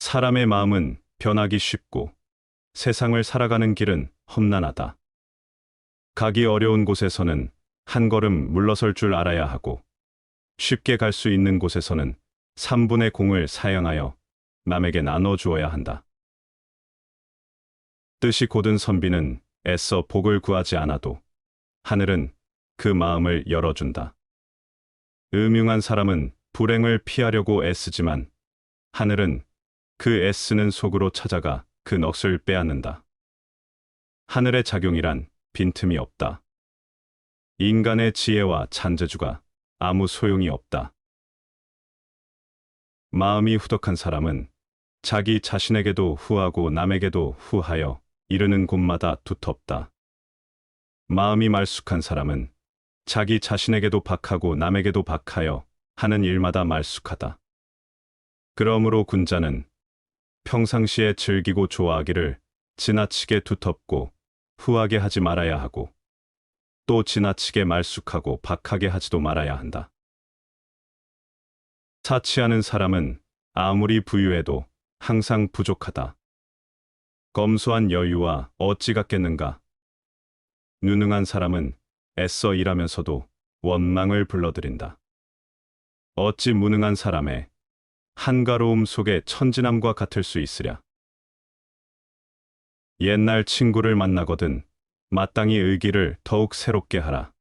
사람의 마음은 변하기 쉽고 세상을 살아가는 길은 험난하다. 가기 어려운 곳에서는 한 걸음 물러설 줄 알아야 하고 쉽게 갈 수 있는 곳에서는 3분의 공을 사양하여 남에게 나눠 주어야 한다. 뜻이 곧은 선비는 애써 복을 구하지 않아도 하늘은 그 마음을 열어준다. 음흉한 사람은 불행을 피하려고 애쓰지만 하늘은 그 애쓰는 속으로 찾아가 그 넋을 빼앗는다. 하늘의 작용이란 빈틈이 없다. 인간의 지혜와 잔재주가 아무 소용이 없다. 마음이 후덕한 사람은 자기 자신에게도 후하고 남에게도 후하여 이르는 곳마다 두텁다. 마음이 말쑥한 사람은 자기 자신에게도 박하고 남에게도 박하여 하는 일마다 말쑥하다. 그러므로 군자는 평상시에 즐기고 좋아하기를 지나치게 두텁고 후하게 하지 말아야 하고 또 지나치게 말쑥하고 박하게 하지도 말아야 한다. 사치하는 사람은 아무리 부유해도 항상 부족하다. 검소한 여유와 어찌 같겠는가. 누능한 사람은 애써 일하면서도 원망을 불러들인다. 어찌 무능한 사람의 한가로움 속에 천진함과 같을 수 있으랴. 옛날 친구를 만나거든 마땅히 의기를 더욱 새롭게 하라.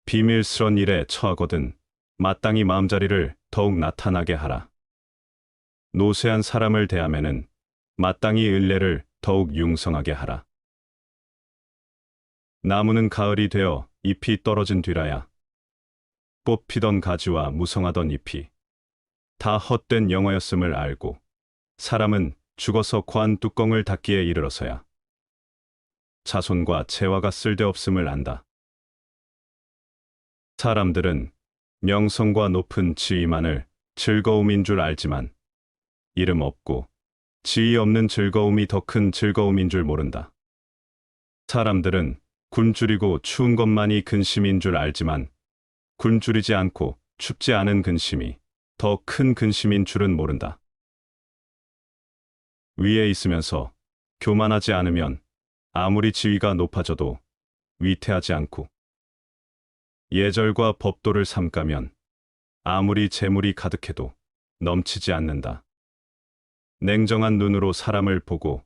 비밀스런 일에 처하거든 마땅히 마음자리를 더욱 나타나게 하라. 노쇠한 사람을 대하면은 마땅히 을례를 더욱 융성하게 하라. 나무는 가을이 되어 잎이 떨어진 뒤라야 뽑히던 가지와 무성하던 잎이 다 헛된 영화였음을 알고 사람은 죽어서 관 뚜껑을 닫기에 이르러서야 자손과 재화가 쓸데없음을 안다. 사람들은 명성과 높은 지위만을 즐거움인 줄 알지만 이름 없고 지위 없는 즐거움이 더 큰 즐거움인 줄 모른다. 사람들은 굶주리고 추운 것만이 근심인 줄 알지만 굶주리지 않고 춥지 않은 근심이 더 큰 근심인 줄은 모른다. 위에 있으면서 교만하지 않으면 아무리 지위가 높아져도 위태하지 않고 예절과 법도를 삼가면 아무리 재물이 가득해도 넘치지 않는다. 냉정한 눈으로 사람을 보고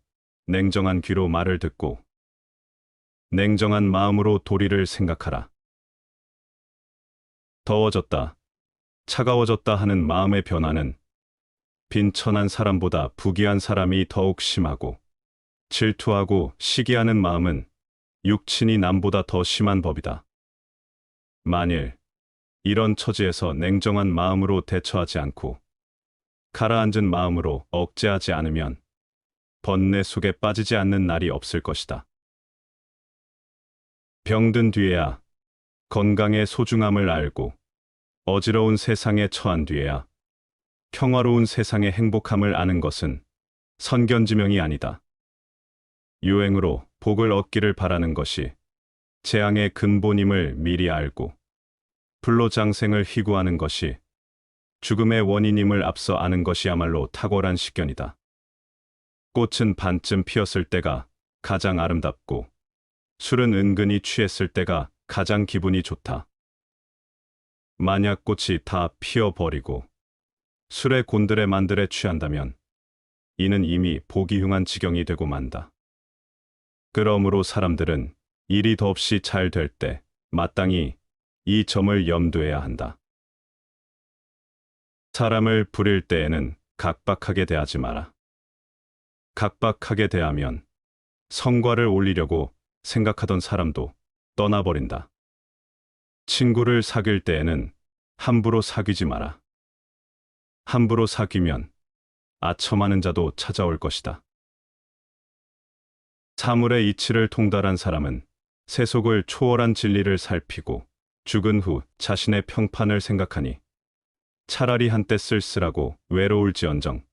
냉정한 귀로 말을 듣고 냉정한 마음으로 도리를 생각하라. 더워졌다, 차가워졌다 하는 마음의 변화는 빈천한 사람보다 부귀한 사람이 더욱 심하고 질투하고 시기하는 마음은 육친이 남보다 더 심한 법이다. 만일 이런 처지에서 냉정한 마음으로 대처하지 않고 가라앉은 마음으로 억제하지 않으면 번뇌 속에 빠지지 않는 날이 없을 것이다. 병든 뒤에야 건강의 소중함을 알고 어지러운 세상에 처한 뒤에야 평화로운 세상의 행복함을 아는 것은 선견지명이 아니다. 유행으로 복을 얻기를 바라는 것이 재앙의 근본임을 미리 알고 불로장생을 희구하는 것이 죽음의 원인임을 앞서 아는 것이야말로 탁월한 식견이다. 꽃은 반쯤 피었을 때가 가장 아름답고 술은 은근히 취했을 때가 가장 기분이 좋다. 만약 꽃이 다 피어버리고 술의 곤드레 만들에 취한다면 이는 이미 보기 흉한 지경이 되고 만다. 그러므로 사람들은 일이 더없이 잘 될 때 마땅히 이 점을 염두해야 한다. 사람을 부릴 때에는 각박하게 대하지 마라. 각박하게 대하면 성과를 올리려고 생각하던 사람도 떠나버린다. 친구를 사귈 때에는 함부로 사귀지 마라. 함부로 사귀면 아첨하는 자도 찾아올 것이다. 사물의 이치를 통달한 사람은 세속을 초월한 진리를 살피고 죽은 후 자신의 평판을 생각하니 차라리 한때 쓸쓸하고 외로울지언정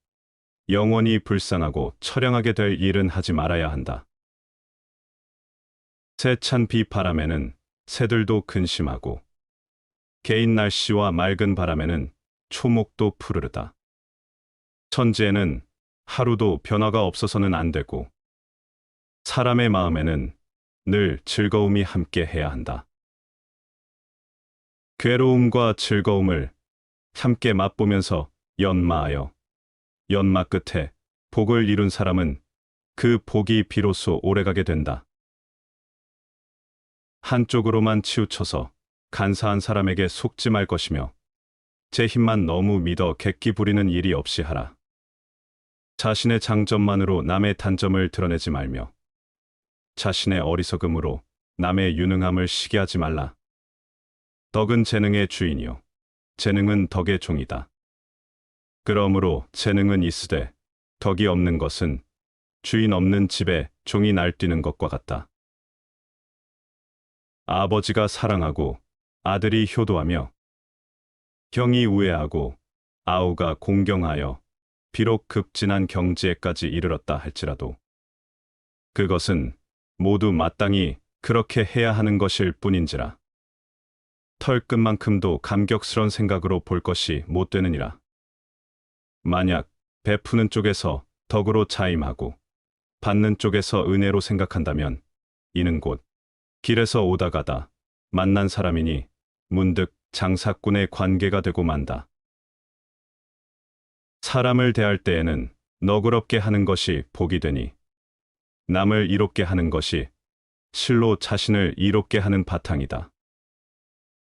영원히 불쌍하고 처량하게 될 일은 하지 말아야 한다. 세찬 비바람에는 새들도 근심하고 개인 날씨와 맑은 바람에는 초목도 푸르르다. 천지에는 하루도 변화가 없어서는 안 되고, 사람의 마음에는 늘 즐거움이 함께 해야 한다. 괴로움과 즐거움을 함께 맛보면서 연마하여 연마 끝에 복을 이룬 사람은 그 복이 비로소 오래가게 된다. 한쪽으로만 치우쳐서 간사한 사람에게 속지 말 것이며 제 힘만 너무 믿어 객기 부리는 일이 없이 하라. 자신의 장점만으로 남의 단점을 드러내지 말며 자신의 어리석음으로 남의 유능함을 시기하지 말라. 덕은 재능의 주인이요 재능은 덕의 종이다. 그러므로 재능은 있으되 덕이 없는 것은 주인 없는 집에 종이 날뛰는 것과 같다. 아버지가 사랑하고 아들이 효도하며 형이 우애하고 아우가 공경하여 비록 급진한 경지에까지 이르렀다 할지라도 그것은 모두 마땅히 그렇게 해야 하는 것일 뿐인지라. 털끝만큼도 감격스런 생각으로 볼 것이 못 되느니라. 만약 베푸는 쪽에서 덕으로 자임하고 받는 쪽에서 은혜로 생각한다면 이는 곧 길에서 오다 가다 만난 사람이니 문득 장사꾼의 관계가 되고 만다. 사람을 대할 때에는 너그럽게 하는 것이 복이 되니 남을 이롭게 하는 것이 실로 자신을 이롭게 하는 바탕이다.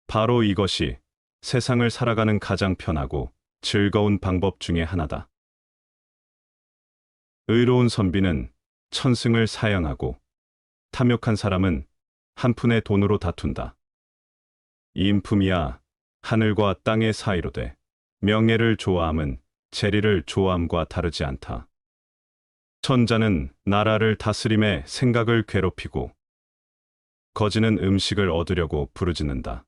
바로 이것이 세상을 살아가는 가장 편하고 즐거운 방법 중에 하나다. 의로운 선비는 천승을 사양하고 탐욕한 사람은 한 푼의 돈으로 다툰다. 인품이야 하늘과 땅의 사이로 돼 명예를 좋아함은 재리를 좋아함과 다르지 않다. 천자는 나라를 다스림에 생각을 괴롭히고 거지는 음식을 얻으려고 부르짖는다.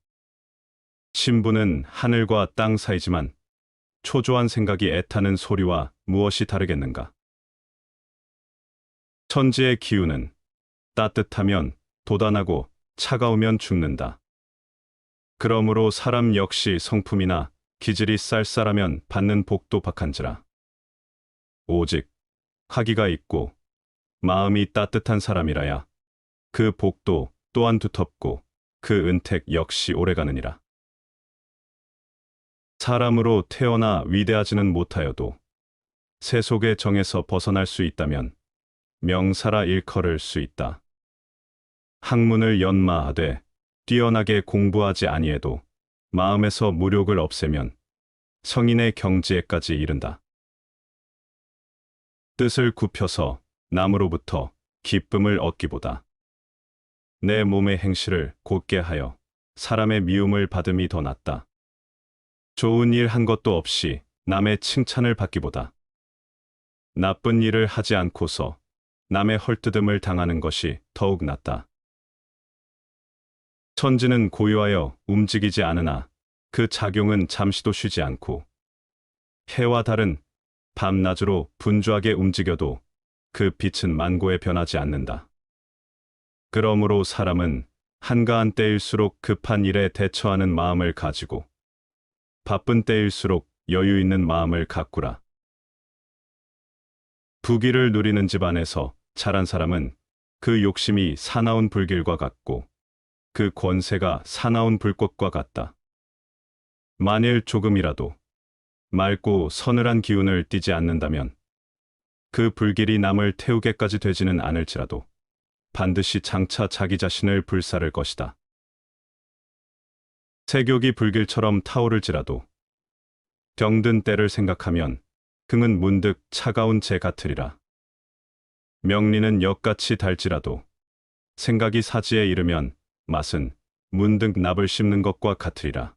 신부는 하늘과 땅 사이지만 초조한 생각이 애타는 소리와 무엇이 다르겠는가. 천지의 기운은 따뜻하면 도단하고 차가우면 죽는다. 그러므로 사람 역시 성품이나 기질이 쌀쌀하면 받는 복도 박한지라. 오직 화기가 있고 마음이 따뜻한 사람이라야 그 복도 또한 두텁고 그 은택 역시 오래가느니라. 사람으로 태어나 위대하지는 못하여도 세속의 정에서 벗어날 수 있다면 명사라 일컬을 수 있다. 학문을 연마하되 뛰어나게 공부하지 아니해도 마음에서 무력을 없애면 성인의 경지에까지 이른다. 뜻을 굽혀서 남으로부터 기쁨을 얻기보다 내 몸의 행실을 곧게 하여 사람의 미움을 받음이 더 낫다. 좋은 일 한 것도 없이 남의 칭찬을 받기보다 나쁜 일을 하지 않고서 남의 헐뜯음을 당하는 것이 더욱 낫다. 천지는 고요하여 움직이지 않으나 그 작용은 잠시도 쉬지 않고 해와 달은 밤낮으로 분주하게 움직여도 그 빛은 만고에 변하지 않는다. 그러므로 사람은 한가한 때일수록 급한 일에 대처하는 마음을 가지고 바쁜 때일수록 여유 있는 마음을 가꾸라. 부귀를 누리는 집안에서 자란 사람은 그 욕심이 사나운 불길과 같고 그 권세가 사나운 불꽃과 같다. 만일 조금이라도 맑고 서늘한 기운을 띠지 않는다면 그 불길이 남을 태우게까지 되지는 않을지라도 반드시 장차 자기 자신을 불사를 것이다. 세욕이 불길처럼 타오를지라도 병든 때를 생각하면 긍은 문득 차가운 재 같으리라. 명리는 역같이 달지라도 생각이 사지에 이르면 맛은 문득 납을 씹는 것과 같으리라.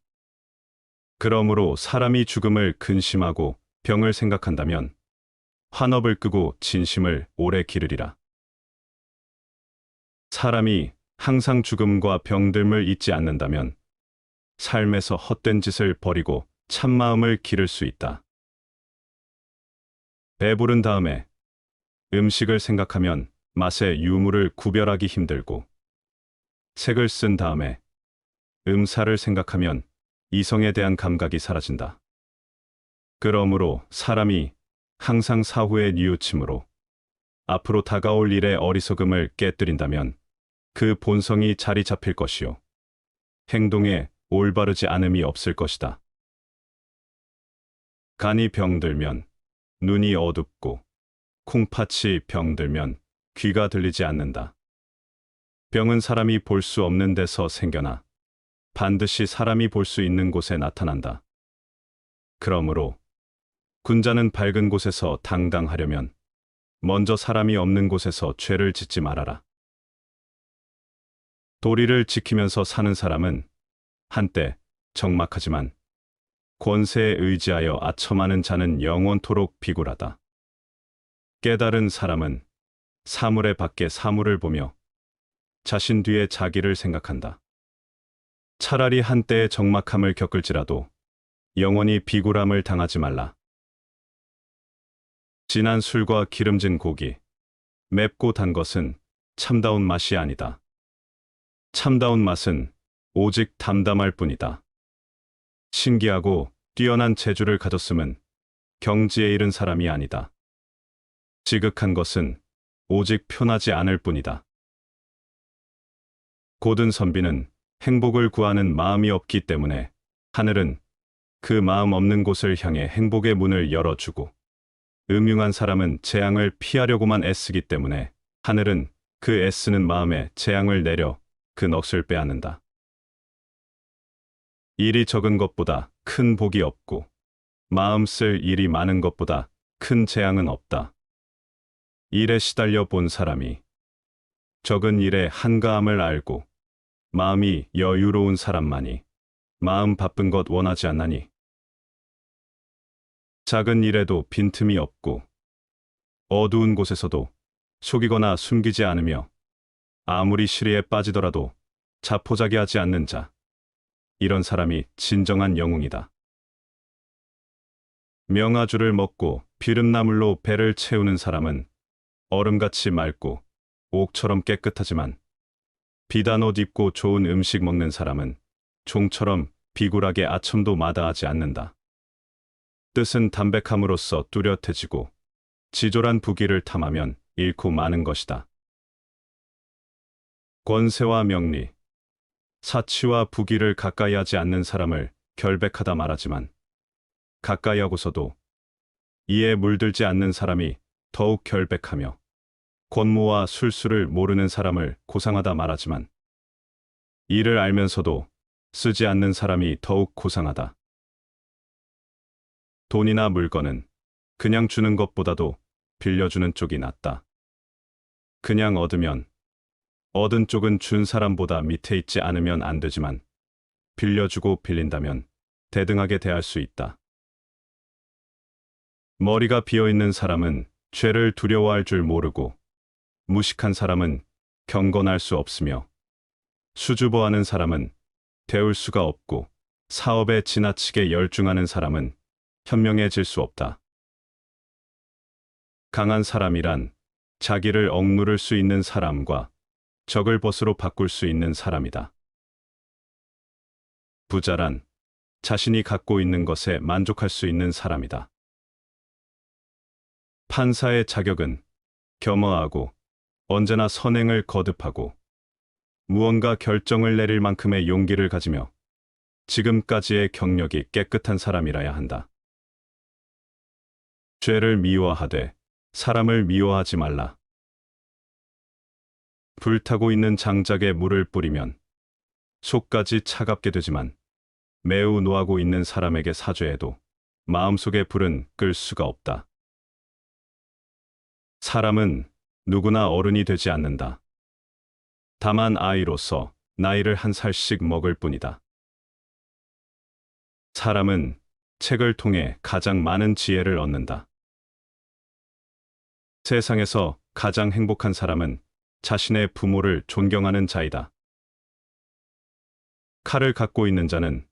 그러므로 사람이 죽음을 근심하고 병을 생각한다면 환업을 끄고 진심을 오래 기르리라. 사람이 항상 죽음과 병듦을 잊지 않는다면 삶에서 헛된 짓을 버리고 참마음을 기를 수 있다. 배부른 다음에 음식을 생각하면 맛의 유무를 구별하기 힘들고 색을 쓴 다음에 음사를 생각하면 이성에 대한 감각이 사라진다. 그러므로 사람이 항상 사후에 뉘우침으로 앞으로 다가올 일의 어리석음을 깨뜨린다면 그 본성이 자리 잡힐 것이요. 행동에 올바르지 않음이 없을 것이다. 간이 병들면 눈이 어둡고 콩팥이 병들면 귀가 들리지 않는다. 병은 사람이 볼 수 없는 데서 생겨나 반드시 사람이 볼 수 있는 곳에 나타난다. 그러므로 군자는 밝은 곳에서 당당하려면 먼저 사람이 없는 곳에서 죄를 짓지 말아라. 도리를 지키면서 사는 사람은 한때 적막하지만 권세에 의지하여 아첨하는 자는 영원토록 비굴하다. 깨달은 사람은 사물의 밖에 사물을 보며 자신 뒤에 자기를 생각한다. 차라리 한때의 적막함을 겪을지라도 영원히 비굴함을 당하지 말라. 진한 술과 기름진 고기, 맵고 단 것은 참다운 맛이 아니다. 참다운 맛은 오직 담담할 뿐이다. 신기하고 뛰어난 재주를 가졌음은 경지에 이른 사람이 아니다. 지극한 것은 오직 편하지 않을 뿐이다. 고든 선비는 행복을 구하는 마음이 없기 때문에 하늘은 그 마음 없는 곳을 향해 행복의 문을 열어주고, 음흉한 사람은 재앙을 피하려고만 애쓰기 때문에 하늘은 그 애쓰는 마음에 재앙을 내려 그 넋을 빼앗는다. 일이 적은 것보다 큰 복이 없고 마음 쓸 일이 많은 것보다 큰 재앙은 없다. 일에 시달려 본 사람이 적은 일의 한가함을 알고 마음이 여유로운 사람만이 마음 바쁜 것 원하지 않나니. 작은 일에도 빈틈이 없고 어두운 곳에서도 속이거나 숨기지 않으며 아무리 시리에 빠지더라도 자포자기하지 않는 자, 이런 사람이 진정한 영웅이다. 명아주를 먹고 비름나물로 배를 채우는 사람은 얼음같이 맑고 옥처럼 깨끗하지만, 비단 옷 입고 좋은 음식 먹는 사람은 종처럼 비굴하게 아첨도 마다하지 않는다. 뜻은 담백함으로써 뚜렷해지고 지졸한 부귀를 탐하면 잃고 마는 것이다. 권세와 명리, 사치와 부귀를 가까이 하지 않는 사람을 결백하다 말하지만, 가까이 하고서도 이에 물들지 않는 사람이 더욱 결백하며, 권모와 술수를 모르는 사람을 고상하다 말하지만, 이를 알면서도 쓰지 않는 사람이 더욱 고상하다. 돈이나 물건은 그냥 주는 것보다도 빌려주는 쪽이 낫다. 그냥 얻으면 얻은 쪽은 준 사람보다 밑에 있지 않으면 안 되지만, 빌려주고 빌린다면 대등하게 대할 수 있다. 머리가 비어있는 사람은 죄를 두려워할 줄 모르고, 무식한 사람은 경건할 수 없으며, 수줍어하는 사람은 배울 수가 없고, 사업에 지나치게 열중하는 사람은 현명해질 수 없다. 강한 사람이란 자기를 억누를 수 있는 사람과 적을 벗으로 바꿀 수 있는 사람이다. 부자란 자신이 갖고 있는 것에 만족할 수 있는 사람이다. 판사의 자격은 겸허하고 언제나 선행을 거듭하고 무언가 결정을 내릴 만큼의 용기를 가지며 지금까지의 경력이 깨끗한 사람이라야 한다. 죄를 미워하되 사람을 미워하지 말라. 불타고 있는 장작에 물을 뿌리면 속까지 차갑게 되지만, 매우 노하고 있는 사람에게 사죄해도 마음속의 불은 끌 수가 없다. 사람은 누구나 어른이 되지 않는다. 다만 아이로서 나이를 한 살씩 먹을 뿐이다. 사람은 책을 통해 가장 많은 지혜를 얻는다. 세상에서 가장 행복한 사람은 자신의 부모를 존경하는 자이다. 칼을 갖고 있는 자는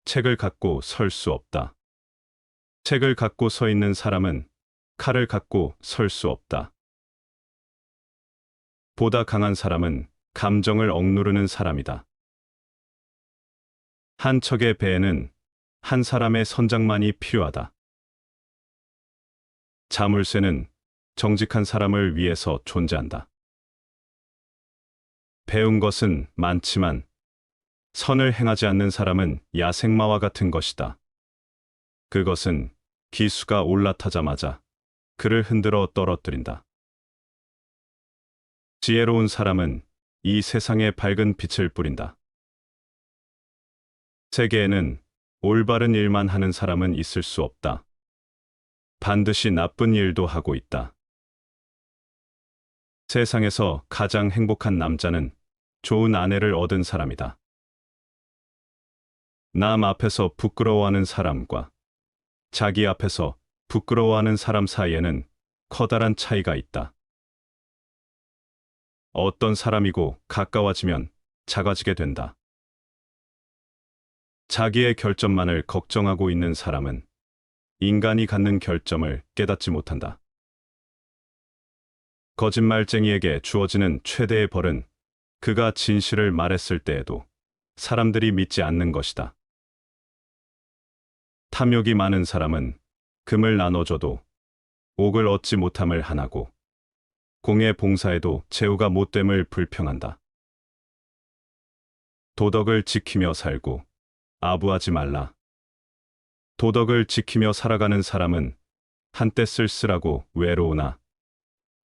책을 갖고 설 수 없다. 책을 갖고 서 있는 사람은 칼을 갖고 설 수 없다. 보다 강한 사람은 감정을 억누르는 사람이다. 한 척의 배에는 한 사람의 선장만이 필요하다. 자물쇠는 정직한 사람을 위해서 존재한다. 배운 것은 많지만 선을 행하지 않는 사람은 야생마와 같은 것이다. 그것은 기수가 올라타자마자 그를 흔들어 떨어뜨린다. 지혜로운 사람은 이 세상에 밝은 빛을 뿌린다. 세계에는 올바른 일만 하는 사람은 있을 수 없다. 반드시 나쁜 일도 하고 있다. 세상에서 가장 행복한 남자는 좋은 아내를 얻은 사람이다. 남 앞에서 부끄러워하는 사람과 자기 앞에서 부끄러워하는 사람 사이에는 커다란 차이가 있다. 어떤 사람이고 가까워지면 작아지게 된다. 자기의 결점만을 걱정하고 있는 사람은 인간이 갖는 결점을 깨닫지 못한다. 거짓말쟁이에게 주어지는 최대의 벌은 그가 진실을 말했을 때에도 사람들이 믿지 않는 것이다. 탐욕이 많은 사람은 금을 나눠줘도 옥을 얻지 못함을 한하고 공의 봉사에도 제후가 못됨을 불평한다. 도덕을 지키며 살고 아부하지 말라. 도덕을 지키며 살아가는 사람은 한때 쓸쓸하고 외로우나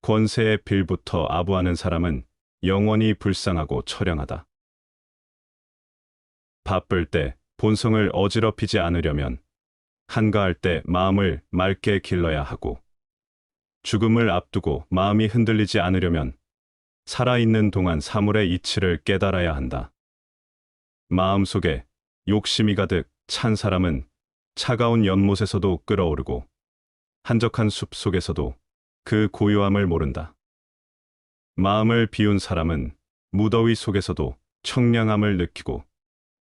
권세의 빌부터 아부하는 사람은 영원히 불쌍하고 처량하다. 바쁠 때 본성을 어지럽히지 않으려면 한가할 때 마음을 맑게 길러야 하고 죽음을 앞두고 마음이 흔들리지 않으려면 살아있는 동안 사물의 이치를 깨달아야 한다. 마음속에 욕심이 가득 찬 사람은 차가운 연못에서도 끓어오르고 한적한 숲 속에서도 그 고요함을 모른다. 마음을 비운 사람은 무더위 속에서도 청량함을 느끼고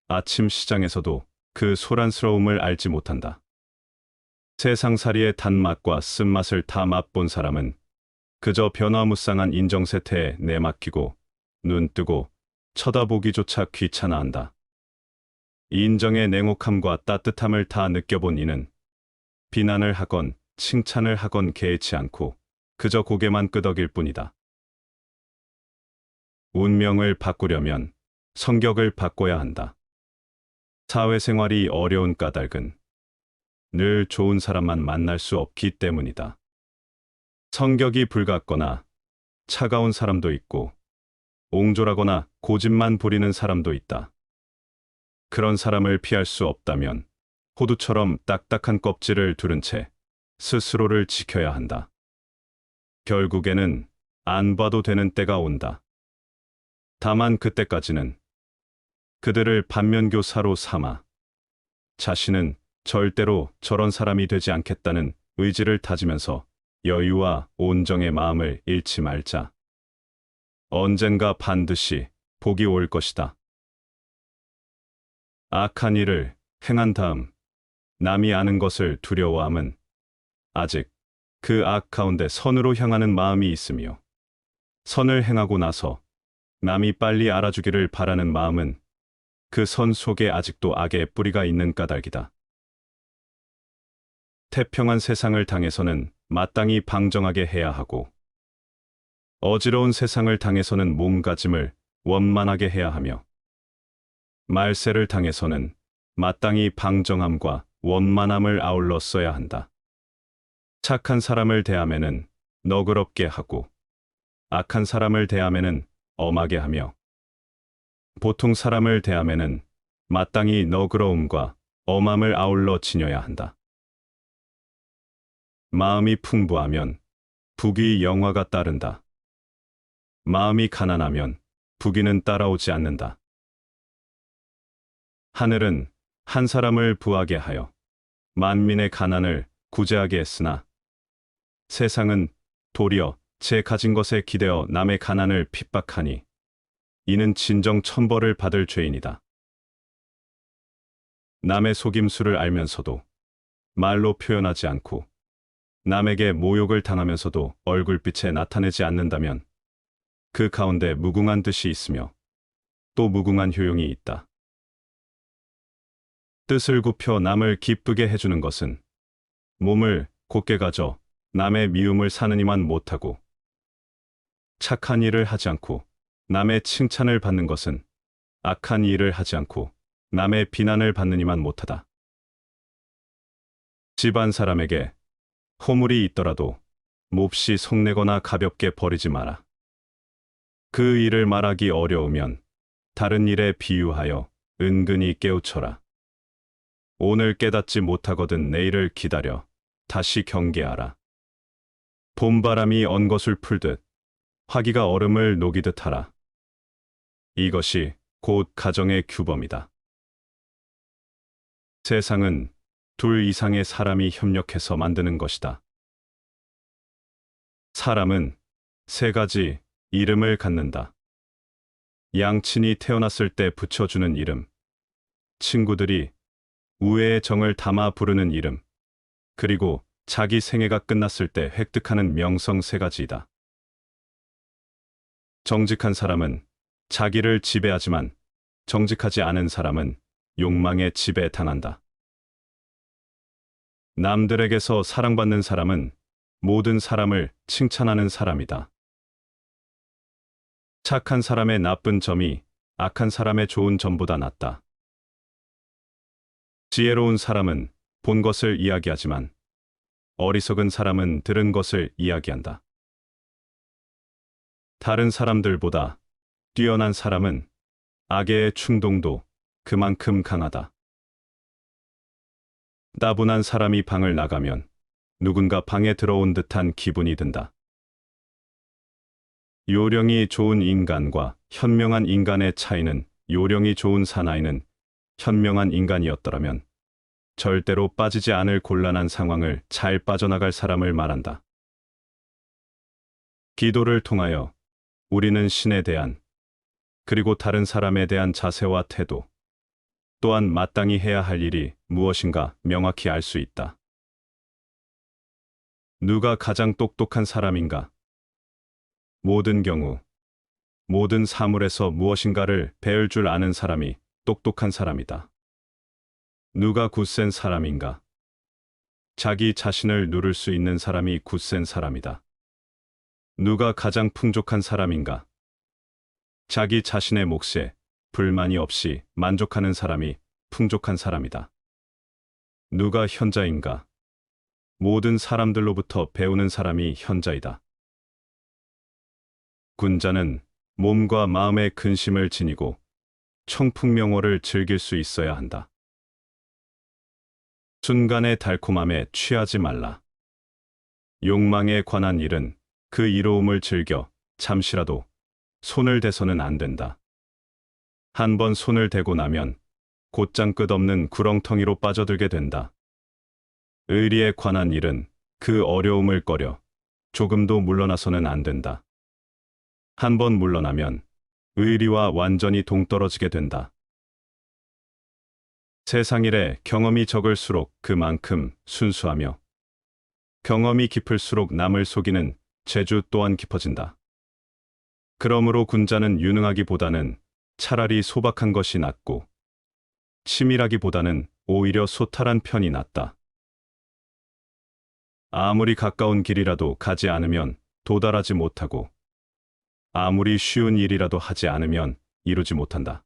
아침 시장에서도 그 소란스러움을 알지 못한다. 세상살이의 단맛과 쓴맛을 다 맛본 사람은 그저 변화무쌍한 인정세태에 내맡기고 눈뜨고 쳐다보기조차 귀찮아한다. 인정의 냉혹함과 따뜻함을 다 느껴본 이는 비난을 하건 칭찬을 하건 개의치 않고 그저 고개만 끄덕일 뿐이다. 운명을 바꾸려면 성격을 바꿔야 한다. 사회생활이 어려운 까닭은 늘 좋은 사람만 만날 수 없기 때문이다. 성격이 불같거나 차가운 사람도 있고 옹졸하거나 고집만 부리는 사람도 있다. 그런 사람을 피할 수 없다면 호두처럼 딱딱한 껍질을 두른 채 스스로를 지켜야 한다. 결국에는 안 봐도 되는 때가 온다. 다만 그때까지는 그들을 반면교사로 삼아 자신은 절대로 저런 사람이 되지 않겠다는 의지를 다지면서 여유와 온정의 마음을 잃지 말자. 언젠가 반드시 복이 올 것이다. 악한 일을 행한 다음 남이 아는 것을 두려워함은 아직 그 악 가운데 선으로 향하는 마음이 있으며 선을 행하고 나서 남이 빨리 알아주기를 바라는 마음은 그 선 속에 아직도 악의 뿌리가 있는 까닭이다. 태평한 세상을 당해서는 마땅히 방정하게 해야 하고 어지러운 세상을 당해서는 몸가짐을 원만하게 해야 하며 말세를 당해서는 마땅히 방정함과 원만함을 아울러 써야 한다. 착한 사람을 대하면은 너그럽게 하고 악한 사람을 대하면은 엄하게 하며 보통 사람을 대하면은 마땅히 너그러움과 엄함을 아울러 지녀야 한다. 마음이 풍부하면 부귀 영화가 따른다. 마음이 가난하면 부귀는 따라오지 않는다. 하늘은 한 사람을 부하게 하여 만민의 가난을 구제하게 했으나 세상은 도리어 제 가진 것에 기대어 남의 가난을 핍박하니 이는 진정 천벌을 받을 죄인이다. 남의 속임수를 알면서도 말로 표현하지 않고 남에게 모욕을 당하면서도 얼굴빛에 나타내지 않는다면 그 가운데 무궁한 뜻이 있으며 또 무궁한 효용이 있다. 뜻을 굽혀 남을 기쁘게 해주는 것은 몸을 곧게 가져 남의 미움을 사느니만 못하고 착한 일을 하지 않고 남의 칭찬을 받는 것은 악한 일을 하지 않고 남의 비난을 받느니만 못하다. 집안 사람에게 허물이 있더라도 몹시 속내거나 가볍게 버리지 마라. 그 일을 말하기 어려우면 다른 일에 비유하여 은근히 깨우쳐라. 오늘 깨닫지 못하거든 내일을 기다려 다시 경계하라. 봄바람이 언 것을 풀듯 화기가 얼음을 녹이듯 하라. 이것이 곧 가정의 규범이다. 세상은 둘 이상의 사람이 협력해서 만드는 것이다. 사람은 세 가지 이름을 갖는다. 양친이 태어났을 때 붙여주는 이름, 친구들이 우애의 정을 담아 부르는 이름, 그리고 자기 생애가 끝났을 때 획득하는 명성 세 가지이다. 정직한 사람은 자기를 지배하지만 정직하지 않은 사람은 욕망에 지배당한다. 남들에게서 사랑받는 사람은 모든 사람을 칭찬하는 사람이다. 착한 사람의 나쁜 점이 악한 사람의 좋은 점보다 낫다. 지혜로운 사람은 본 것을 이야기하지만 어리석은 사람은 들은 것을 이야기한다. 다른 사람들보다 뛰어난 사람은 악의 충동도 그만큼 강하다. 따분한 사람이 방을 나가면 누군가 방에 들어온 듯한 기분이 든다. 요령이 좋은 인간과 현명한 인간의 차이는 요령이 좋은 사나이는 현명한 인간이었더라면 절대로 빠지지 않을 곤란한 상황을 잘 빠져나갈 사람을 말한다. 기도를 통하여 우리는 신에 대한 그리고 다른 사람에 대한 자세와 태도, 또한 마땅히 해야 할 일이 무엇인가 명확히 알 수 있다. 누가 가장 똑똑한 사람인가? 모든 경우, 모든 사물에서 무엇인가를 배울 줄 아는 사람이 똑똑한 사람이다. 누가 굳센 사람인가? 자기 자신을 누를 수 있는 사람이 굳센 사람이다. 누가 가장 풍족한 사람인가? 자기 자신의 몫에 불만이 없이 만족하는 사람이 풍족한 사람이다. 누가 현자인가? 모든 사람들로부터 배우는 사람이 현자이다. 군자는 몸과 마음의 근심을 지니고 청풍명호를 즐길 수 있어야 한다. 순간의 달콤함에 취하지 말라. 욕망에 관한 일은 그 이로움을 즐겨 잠시라도 손을 대서는 안 된다. 한 번 손을 대고 나면 곧장 끝없는 구렁텅이로 빠져들게 된다. 의리에 관한 일은 그 어려움을 꺼려 조금도 물러나서는 안 된다. 한 번 물러나면 의리와 완전히 동떨어지게 된다. 세상 일에 경험이 적을수록 그만큼 순수하며 경험이 깊을수록 남을 속이는 재주 또한 깊어진다. 그러므로 군자는 유능하기보다는 차라리 소박한 것이 낫고 치밀하기보다는 오히려 소탈한 편이 낫다. 아무리 가까운 길이라도 가지 않으면 도달하지 못하고 아무리 쉬운 일이라도 하지 않으면 이루지 못한다.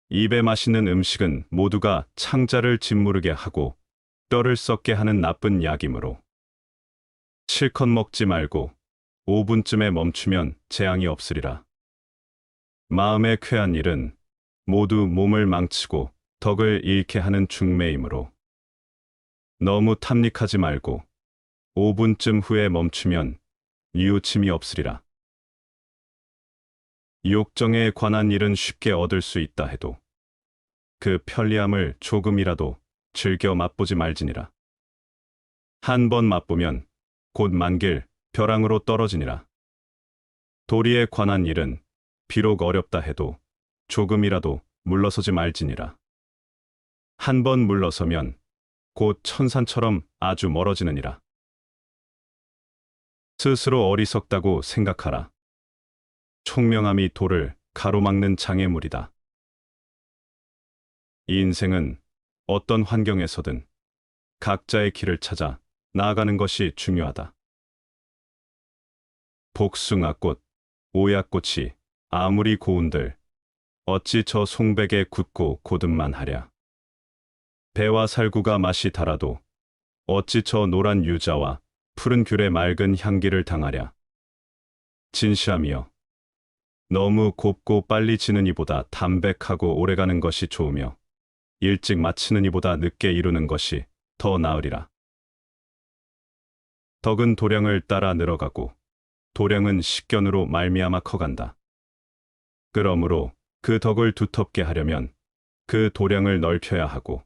입에 맛있는 음식은 모두가 창자를 짓무르게 하고 뼈를 썩게 하는 나쁜 약이므로 실컷 먹지 말고 5분쯤에 멈추면 재앙이 없으리라. 마음에 쾌한 일은 모두 몸을 망치고 덕을 잃게 하는 중매이므로 너무 탐닉하지 말고 5분쯤 후에 멈추면 뉘우침이 없으리라. 욕정에 관한 일은 쉽게 얻을 수 있다 해도 그 편리함을 조금이라도 즐겨 맛보지 말지니라. 한 번 맛보면 곧 만길 벼랑으로 떨어지니라. 도리에 관한 일은 비록 어렵다 해도 조금이라도 물러서지 말지니라. 한 번 물러서면 곧 천산처럼 아주 멀어지느니라. 스스로 어리석다고 생각하라. 총명함이 돌을 가로막는 장애물이다. 이 인생은 어떤 환경에서든 각자의 길을 찾아 나아가는 것이 중요하다. 복숭아꽃, 오약꽃이 아무리 고운들 어찌 저 송백에 굳고 고든만 하랴. 배와 살구가 맛이 달아도 어찌 저 노란 유자와 푸른 귤의 맑은 향기를 당하랴. 진시함이여, 너무 곱고 빨리 지는 이보다 담백하고 오래가는 것이 좋으며 일찍 마치는 이보다 늦게 이루는 것이 더 나으리라. 덕은 도량을 따라 늘어가고 도량은 식견으로 말미암아 커간다. 그러므로 그 덕을 두텁게 하려면 그 도량을 넓혀야 하고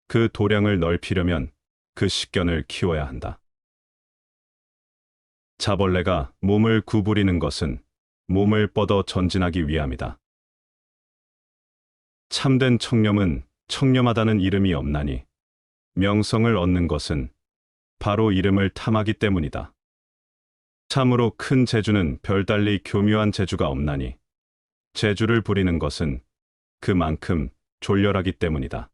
그 도량을 넓히려면 그 식견을 키워야 한다. 자벌레가 몸을 구부리는 것은 몸을 뻗어 전진하기 위함이다. 참된 청렴은 청렴하다는 이름이 없나니 명성을 얻는 것은 바로 이름을 탐하기 때문이다. 참으로 큰 재주는 별달리 교묘한 재주가 없나니 재주를 부리는 것은 그만큼 졸렬하기 때문이다.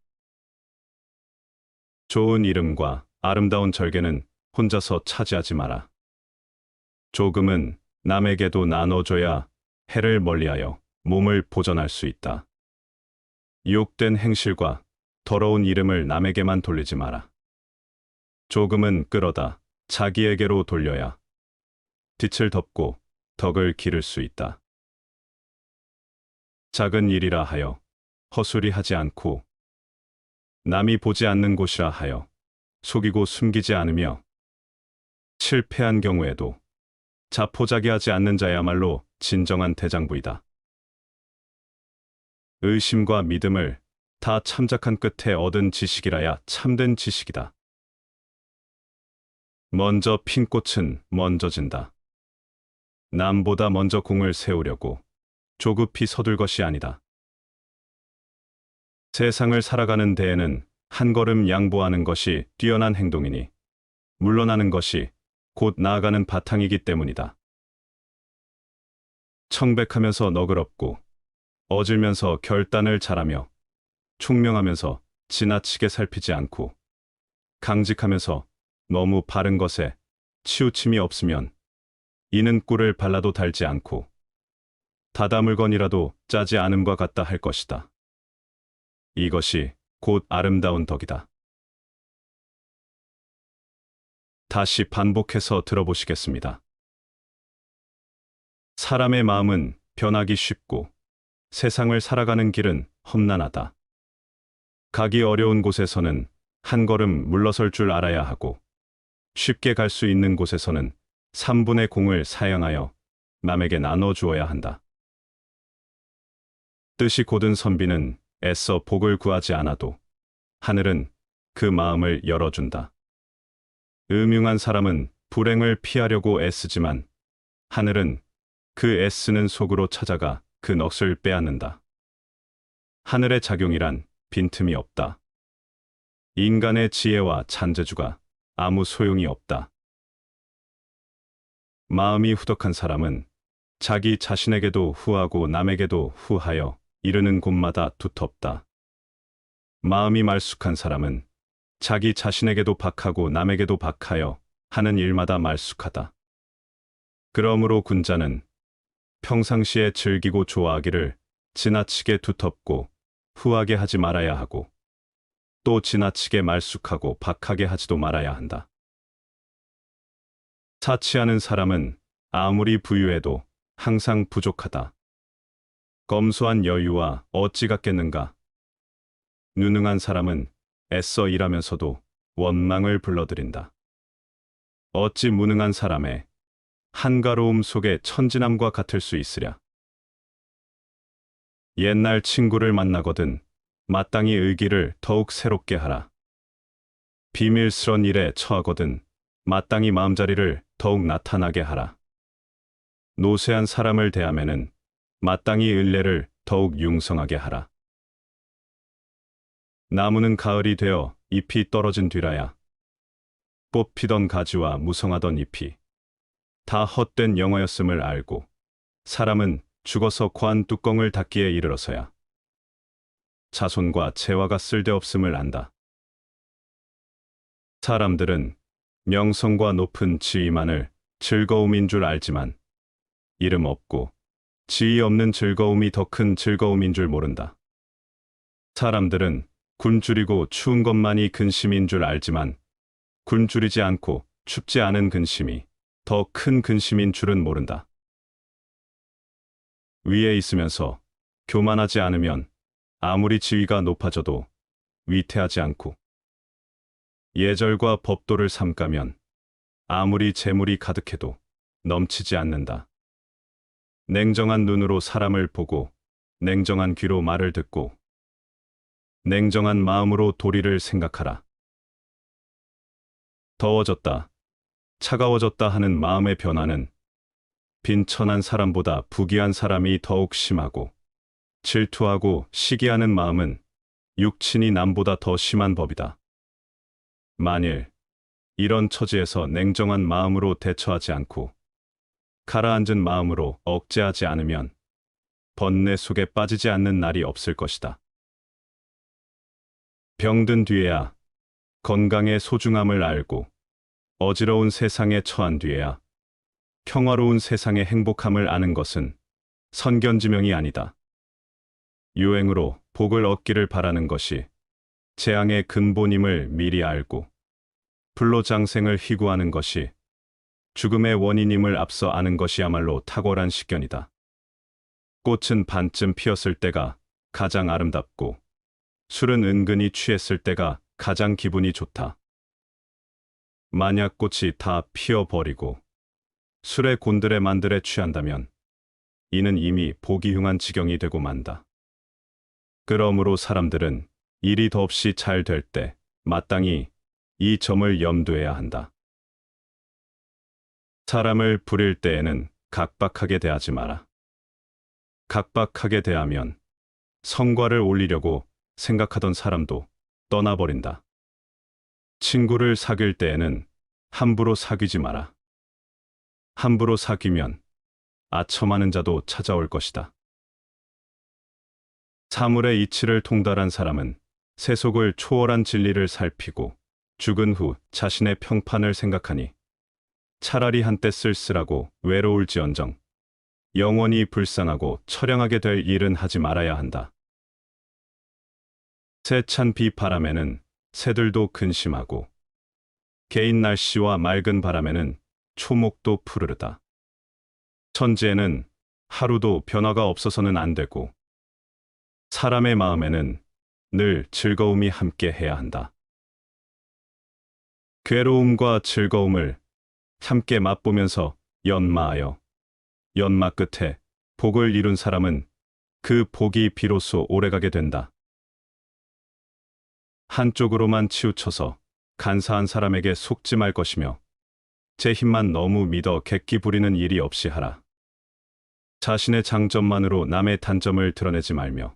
좋은 이름과 아름다운 절개는 혼자서 차지하지 마라. 조금은 남에게도 나눠줘야 해를 멀리하여 몸을 보전할 수 있다. 유혹된 행실과 더러운 이름을 남에게만 돌리지 마라. 조금은 끌어다 자기에게로 돌려야 빛을 덮고 덕을 기를 수 있다. 작은 일이라 하여 허술히 하지 않고 남이 보지 않는 곳이라 하여 속이고 숨기지 않으며 실패한 경우에도 자포자기하지 않는 자야말로 진정한 대장부이다. 의심과 믿음을 다 참작한 끝에 얻은 지식이라야 참된 지식이다. 먼저 핀 꽃은 먼저 진다. 남보다 먼저 공을 세우려고 조급히 서둘 것이 아니다. 세상을 살아가는 데에는 한 걸음 양보하는 것이 뛰어난 행동이니 물러나는 것이 곧 나아가는 바탕이기 때문이다. 청백하면서 너그럽고 어질면서 결단을 잘하며 총명하면서 지나치게 살피지 않고 강직하면서 너무 바른 것에 치우침이 없으면 이는 꿀을 발라도 달지 않고 다다 물건이라도 짜지 않음과 같다 할 것이다. 이것이 곧 아름다운 덕이다. 다시 반복해서 들어보시겠습니다. 사람의 마음은 변하기 쉽고 세상을 살아가는 길은 험난하다. 가기 어려운 곳에서는 한 걸음 물러설 줄 알아야 하고 쉽게 갈 수 있는 곳에서는 3분의 공을 사양하여 남에게 나눠 주어야 한다. 뜻이 곧은 선비는 애써 복을 구하지 않아도 하늘은 그 마음을 열어준다. 음흉한 사람은 불행을 피하려고 애쓰지만 하늘은 그 애쓰는 속으로 찾아가 그 넋을 빼앗는다. 하늘의 작용이란 빈틈이 없다. 인간의 지혜와 잔재주가 아무 소용이 없다. 마음이 후덕한 사람은 자기 자신에게도 후하고 남에게도 후하여 이르는 곳마다 두텁다. 마음이 말쑥한 사람은 자기 자신에게도 박하고 남에게도 박하여 하는 일마다 말쑥하다. 그러므로 군자는 평상시에 즐기고 좋아하기를 지나치게 두텁고 후하게 하지 말아야 하고 또 지나치게 말쑥하고 박하게 하지도 말아야 한다. 사치하는 사람은 아무리 부유해도 항상 부족하다. 검소한 여유와 어찌 같겠는가. 누능한 사람은 애써 일하면서도 원망을 불러들인다. 어찌 무능한 사람의 한가로움 속에 천진함과 같을 수 있으랴. 옛날 친구를 만나거든 마땅히 의기를 더욱 새롭게 하라. 비밀스런 일에 처하거든 마땅히 마음자리를 더욱 나타나게 하라. 노쇠한 사람을 대하면은 마땅히 을례를 더욱 융성하게 하라. 나무는 가을이 되어 잎이 떨어진 뒤라야 뽑히던 가지와 무성하던 잎이 다 헛된 영화였음을 알고 사람은 죽어서 관 뚜껑을 닫기에 이르러서야 자손과 재화가 쓸데없음을 안다. 사람들은 명성과 높은 지위만을 즐거움인 줄 알지만 이름 없고 지위 없는 즐거움이 더 큰 즐거움인 줄 모른다. 사람들은 굶주리고 추운 것만이 근심인 줄 알지만 굶주리지 않고 춥지 않은 근심이 더 큰 근심인 줄은 모른다. 위에 있으면서 교만하지 않으면 아무리 지위가 높아져도 위태하지 않고, 예절과 법도를 삼가면 아무리 재물이 가득해도 넘치지 않는다. 냉정한 눈으로 사람을 보고 냉정한 귀로 말을 듣고 냉정한 마음으로 도리를 생각하라. 더워졌다, 차가워졌다 하는 마음의 변화는 빈천한 사람보다 부귀한 사람이 더욱 심하고, 질투하고 시기하는 마음은 육친이 남보다 더 심한 법이다. 만일 이런 처지에서 냉정한 마음으로 대처하지 않고 가라앉은 마음으로 억제하지 않으면 번뇌 속에 빠지지 않는 날이 없을 것이다. 병든 뒤에야 건강의 소중함을 알고, 어지러운 세상에 처한 뒤에야 평화로운 세상의 행복함을 아는 것은 선견지명이 아니다. 유행으로 복을 얻기를 바라는 것이 재앙의 근본임을 미리 알고, 불로장생을 희구하는 것이 죽음의 원인임을 앞서 아는 것이야말로 탁월한 식견이다. 꽃은 반쯤 피었을 때가 가장 아름답고, 술은 은근히 취했을 때가 가장 기분이 좋다. 만약 꽃이 다 피어버리고 술의 곤드레 만들에 취한다면 이는 이미 보기 흉한 지경이 되고 만다. 그러므로 사람들은 일이 더없이 잘 될 때 마땅히 이 점을 염두해야 한다. 사람을 부릴 때에는 각박하게 대하지 마라. 각박하게 대하면 성과를 올리려고 생각하던 사람도 떠나버린다. 친구를 사귈 때에는 함부로 사귀지 마라. 함부로 사귀면 아첨하는 자도 찾아올 것이다. 사물의 이치를 통달한 사람은 세속을 초월한 진리를 살피고 죽은 후 자신의 평판을 생각하니 차라리 한때 쓸쓸하고 외로울지언정 영원히 불쌍하고 처량하게 될 일은 하지 말아야 한다. 세찬 비바람에는 새들도 근심하고, 개인 날씨와 맑은 바람에는 초목도 푸르르다. 천지에는 하루도 변화가 없어서는 안 되고, 사람의 마음에는 늘 즐거움이 함께 해야 한다. 괴로움과 즐거움을 함께 맛보면서 연마하여 연마 끝에 복을 이룬 사람은 그 복이 비로소 오래가게 된다. 한쪽으로만 치우쳐서 간사한 사람에게 속지 말 것이며, 제 힘만 너무 믿어 객기 부리는 일이 없이 하라. 자신의 장점만으로 남의 단점을 드러내지 말며,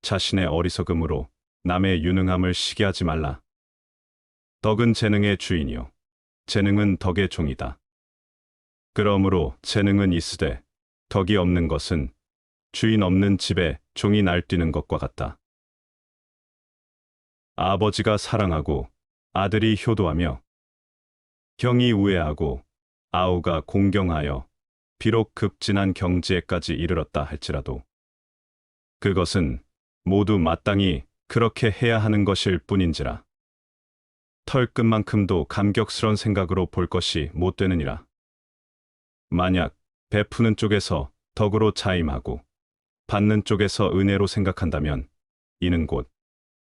자신의 어리석음으로 남의 유능함을 시기하지 말라. 덕은 재능의 주인이요 재능은 덕의 종이다. 그러므로 재능은 있으되 덕이 없는 것은 주인 없는 집에 종이 날뛰는 것과 같다. 아버지가 사랑하고 아들이 효도하며, 형이 우애하고 아우가 공경하여 비록 급진한 경지에까지 이르렀다 할지라도 그것은 모두 마땅히 그렇게 해야 하는 것일 뿐인지라. 털끝만큼도 감격스러운 생각으로 볼 것이 못 되느니라. 만약 베푸는 쪽에서 덕으로 자임하고 받는 쪽에서 은혜로 생각한다면 이는 곧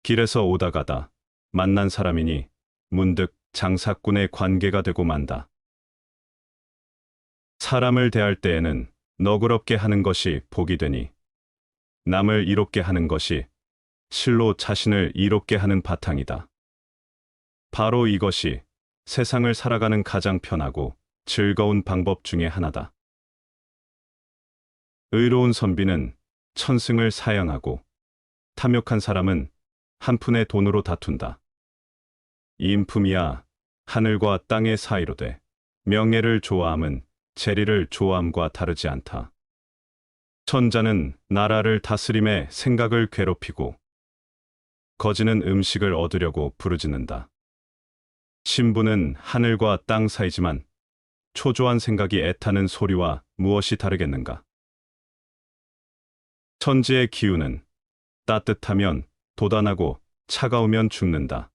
길에서 오다 가다 만난 사람이니 문득 장사꾼의 관계가 되고 만다. 사람을 대할 때에는 너그럽게 하는 것이 복이 되니 남을 이롭게 하는 것이 실로 자신을 이롭게 하는 바탕이다. 바로 이것이 세상을 살아가는 가장 편하고 즐거운 방법 중에 하나다. 의로운 선비는 천승을 사양하고 탐욕한 사람은 한 푼의 돈으로 다툰다. 인품이야 하늘과 땅의 사이로 돼 명예를 좋아함은 재리를 좋아함과 다르지 않다. 천자는 나라를 다스림에 생각을 괴롭히고 거지는 음식을 얻으려고 부르짖는다. 신부는 하늘과 땅 사이지만 초조한 생각이 애타는 소리와 무엇이 다르겠는가? 천지의 기운은 따뜻하면 도단하고 차가우면 죽는다.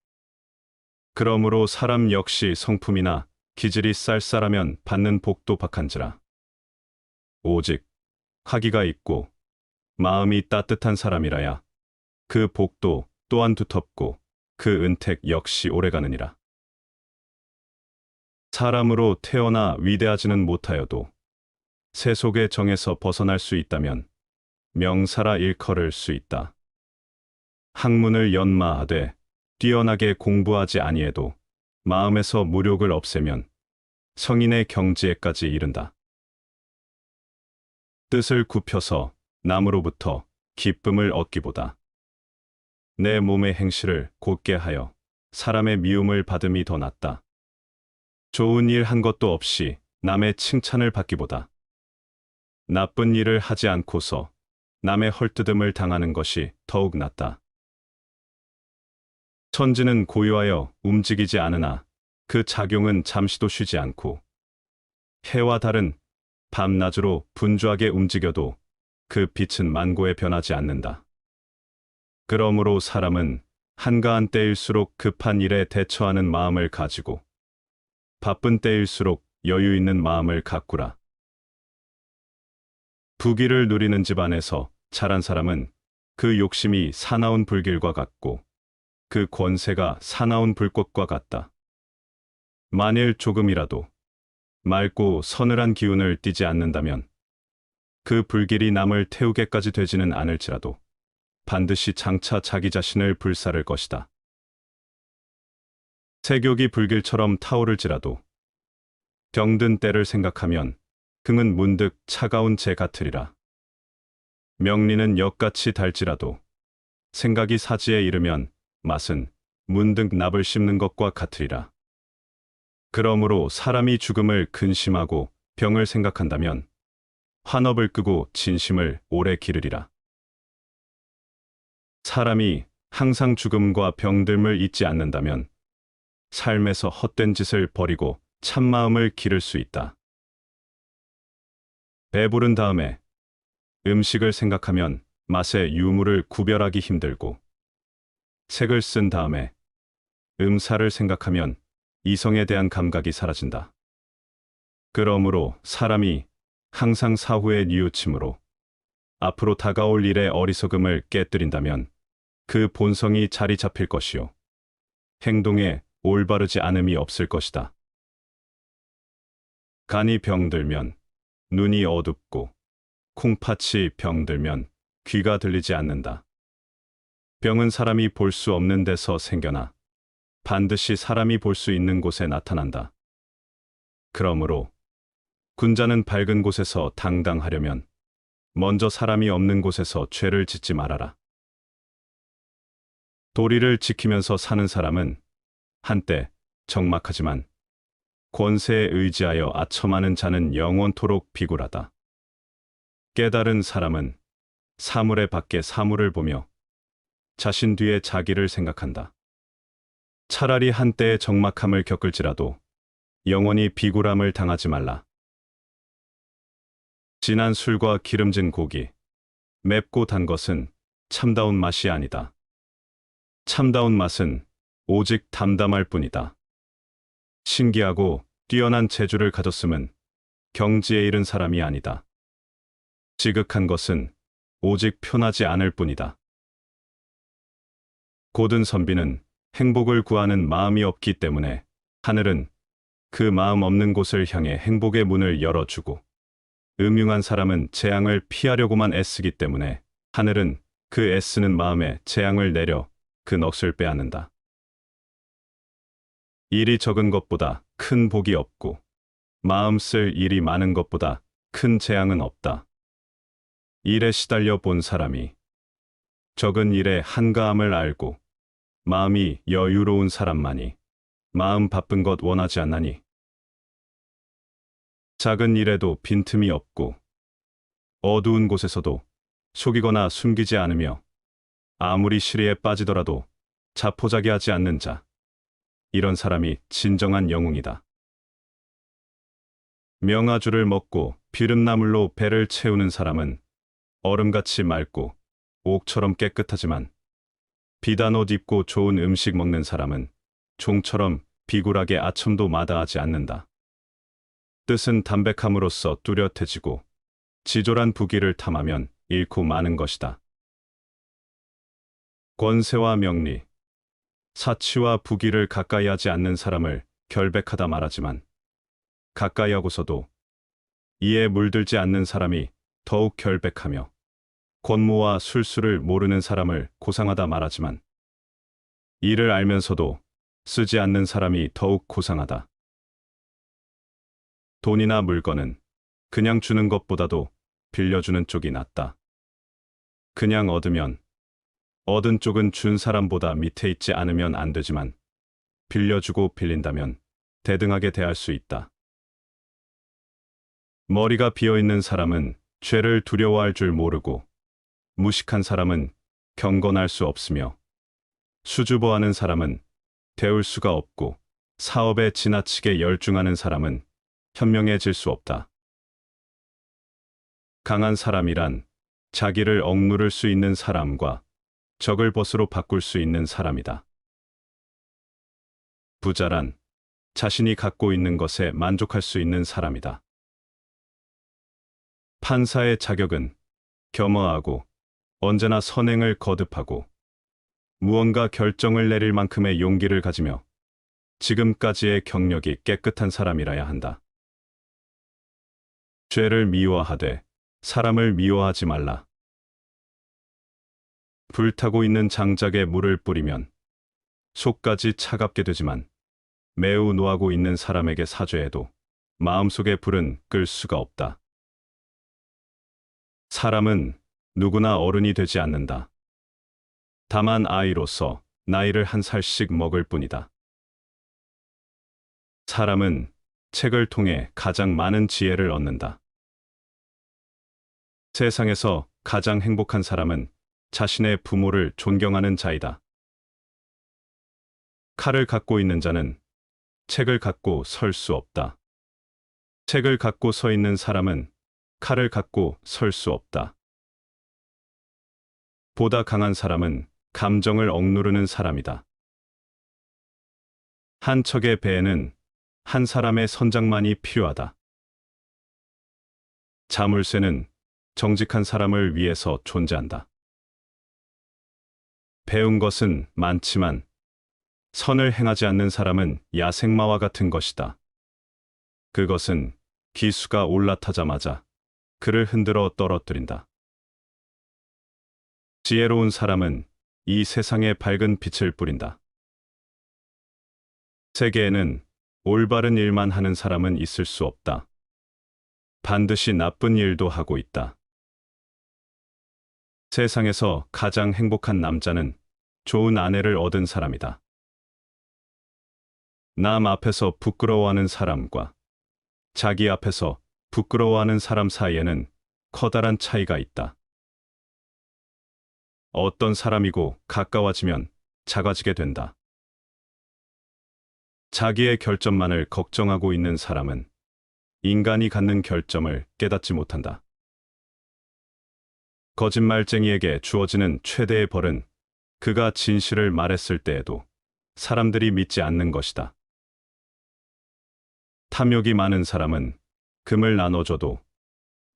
그러므로 사람 역시 성품이나 기질이 쌀쌀하면 받는 복도 박한지라. 오직 화기가 있고 마음이 따뜻한 사람이라야 그 복도 또한 두텁고 그 은택 역시 오래가느니라. 사람으로 태어나 위대하지는 못하여도 세속의 정에서 벗어날 수 있다면 명사라 일컬을 수 있다. 학문을 연마하되 뛰어나게 공부하지 아니해도 마음에서 무력을 없애면 성인의 경지에까지 이른다. 뜻을 굽혀서 남으로부터 기쁨을 얻기보다 내 몸의 행실을 곧게 하여 사람의 미움을 받음이 더 낫다. 좋은 일 한 것도 없이 남의 칭찬을 받기보다 나쁜 일을 하지 않고서 남의 헐뜯음을 당하는 것이 더욱 낫다. 천지는 고요하여 움직이지 않으나 그 작용은 잠시도 쉬지 않고 해와 달은 밤낮으로 분주하게 움직여도 그 빛은 만고에 변하지 않는다. 그러므로 사람은 한가한 때일수록 급한 일에 대처하는 마음을 가지고 바쁜 때일수록 여유 있는 마음을 가꾸라. 부귀를 누리는 집안에서 자란 사람은 그 욕심이 사나운 불길과 같고 그 권세가 사나운 불꽃과 같다. 만일 조금이라도 맑고 서늘한 기운을 띠지 않는다면 그 불길이 남을 태우게까지 되지는 않을지라도 반드시 장차 자기 자신을 불사를 것이다. 세욕이 불길처럼 타오를지라도 병든 때를 생각하면 흥은 문득 차가운 재 같으리라. 명리는 역같이 달지라도 생각이 사지에 이르면 맛은 문득 납을 씹는 것과 같으리라. 그러므로 사람이 죽음을 근심하고 병을 생각한다면 환업을 끄고 진심을 오래 기르리라. 사람이 항상 죽음과 병듦을 잊지 않는다면 삶에서 헛된 짓을 버리고 참마음을 기를 수 있다. 배부른 다음에 음식을 생각하면 맛의 유무를 구별하기 힘들고 색을 쓴 다음에 음사를 생각하면 이성에 대한 감각이 사라진다. 그러므로 사람이 항상 사후에 뉘우침으로 앞으로 다가올 일의 어리석음을 깨뜨린다면 그 본성이 자리 잡힐 것이요 행동에 올바르지 않음이 없을 것이다. 간이 병들면 눈이 어둡고 콩팥이 병들면 귀가 들리지 않는다. 병은 사람이 볼 수 없는 데서 생겨나 반드시 사람이 볼 수 있는 곳에 나타난다. 그러므로 군자는 밝은 곳에서 당당하려면 먼저 사람이 없는 곳에서 죄를 짓지 말아라. 도리를 지키면서 사는 사람은 한때 적막하지만 권세에 의지하여 아첨하는 자는 영원토록 비굴하다. 깨달은 사람은 사물의 밖에 사물을 보며 자신 뒤에 자기를 생각한다. 차라리 한때의 적막함을 겪을지라도 영원히 비굴함을 당하지 말라. 진한 술과 기름진 고기, 맵고 단 것은 참다운 맛이 아니다. 참다운 맛은 오직 담담할 뿐이다. 신기하고 뛰어난 재주를 가졌음은 경지에 이른 사람이 아니다. 지극한 것은 오직 편하지 않을 뿐이다. 고든 선비는 행복을 구하는 마음이 없기 때문에 하늘은 그 마음 없는 곳을 향해 행복의 문을 열어주고 음흉한 사람은 재앙을 피하려고만 애쓰기 때문에 하늘은 그 애쓰는 마음에 재앙을 내려 그 넋을 빼앗는다. 일이 적은 것보다 큰 복이 없고 마음 쓸 일이 많은 것보다 큰 재앙은 없다. 일에 시달려 본 사람이 적은 일에 한가함을 알고 마음이 여유로운 사람만이 마음 바쁜 것 원하지 않나니. 작은 일에도 빈틈이 없고 어두운 곳에서도 속이거나 숨기지 않으며 아무리 시리에 빠지더라도 자포자기하지 않는 자, 이런 사람이 진정한 영웅이다. 명아주를 먹고 비름나물로 배를 채우는 사람은 얼음같이 맑고 옥처럼 깨끗하지만 비단 옷 입고 좋은 음식 먹는 사람은 종처럼 비굴하게 아첨도 마다하지 않는다. 뜻은 담백함으로써 뚜렷해지고 지졸한 부귀를 탐하면 잃고 마는 것이다. 권세와 명리, 사치와 부귀를 가까이 하지 않는 사람을 결백하다 말하지만 가까이 하고서도 이에 물들지 않는 사람이 더욱 결백하며 권모와 술수를 모르는 사람을 고상하다 말하지만 이를 알면서도 쓰지 않는 사람이 더욱 고상하다. 돈이나 물건은 그냥 주는 것보다도 빌려주는 쪽이 낫다. 그냥 얻으면 얻은 쪽은 준 사람보다 밑에 있지 않으면 안 되지만 빌려주고 빌린다면 대등하게 대할 수 있다. 머리가 비어있는 사람은 죄를 두려워할 줄 모르고 무식한 사람은 경건할 수 없으며 수줍어하는 사람은 배울 수가 없고 사업에 지나치게 열중하는 사람은 현명해질 수 없다. 강한 사람이란 자기를 억누를 수 있는 사람과 적을 벗으로 바꿀 수 있는 사람이다. 부자란 자신이 갖고 있는 것에 만족할 수 있는 사람이다. 판사의 자격은 겸허하고 언제나 선행을 거듭하고 무언가 결정을 내릴 만큼의 용기를 가지며 지금까지의 경력이 깨끗한 사람이라야 한다. 죄를 미워하되 사람을 미워하지 말라. 불타고 있는 장작에 물을 뿌리면 속까지 차갑게 되지만 매우 노하고 있는 사람에게 사죄해도 마음속의 불은 끌 수가 없다. 사람은 누구나 어른이 되지 않는다. 다만 아이로서 나이를 한 살씩 먹을 뿐이다. 사람은 책을 통해 가장 많은 지혜를 얻는다. 세상에서 가장 행복한 사람은 자신의 부모를 존경하는 자이다. 칼을 갖고 있는 자는 책을 갖고 설 수 없다. 책을 갖고 서 있는 사람은 칼을 갖고 설 수 없다. 보다 강한 사람은 감정을 억누르는 사람이다. 한 척의 배에는 한 사람의 선장만이 필요하다. 자물쇠는 정직한 사람을 위해서 존재한다. 배운 것은 많지만 선을 행하지 않는 사람은 야생마와 같은 것이다. 그것은 기수가 올라타자마자 그를 흔들어 떨어뜨린다. 지혜로운 사람은 이 세상에 밝은 빛을 뿌린다. 세계에는 올바른 일만 하는 사람은 있을 수 없다. 반드시 나쁜 일도 하고 있다. 세상에서 가장 행복한 남자는 좋은 아내를 얻은 사람이다. 남 앞에서 부끄러워하는 사람과 자기 앞에서 부끄러워하는 사람 사이에는 커다란 차이가 있다. 어떤 사람이고 가까워지면 작아지게 된다. 자기의 결점만을 걱정하고 있는 사람은 인간이 갖는 결점을 깨닫지 못한다. 거짓말쟁이에게 주어지는 최대의 벌은 그가 진실을 말했을 때에도 사람들이 믿지 않는 것이다. 탐욕이 많은 사람은 금을 나눠줘도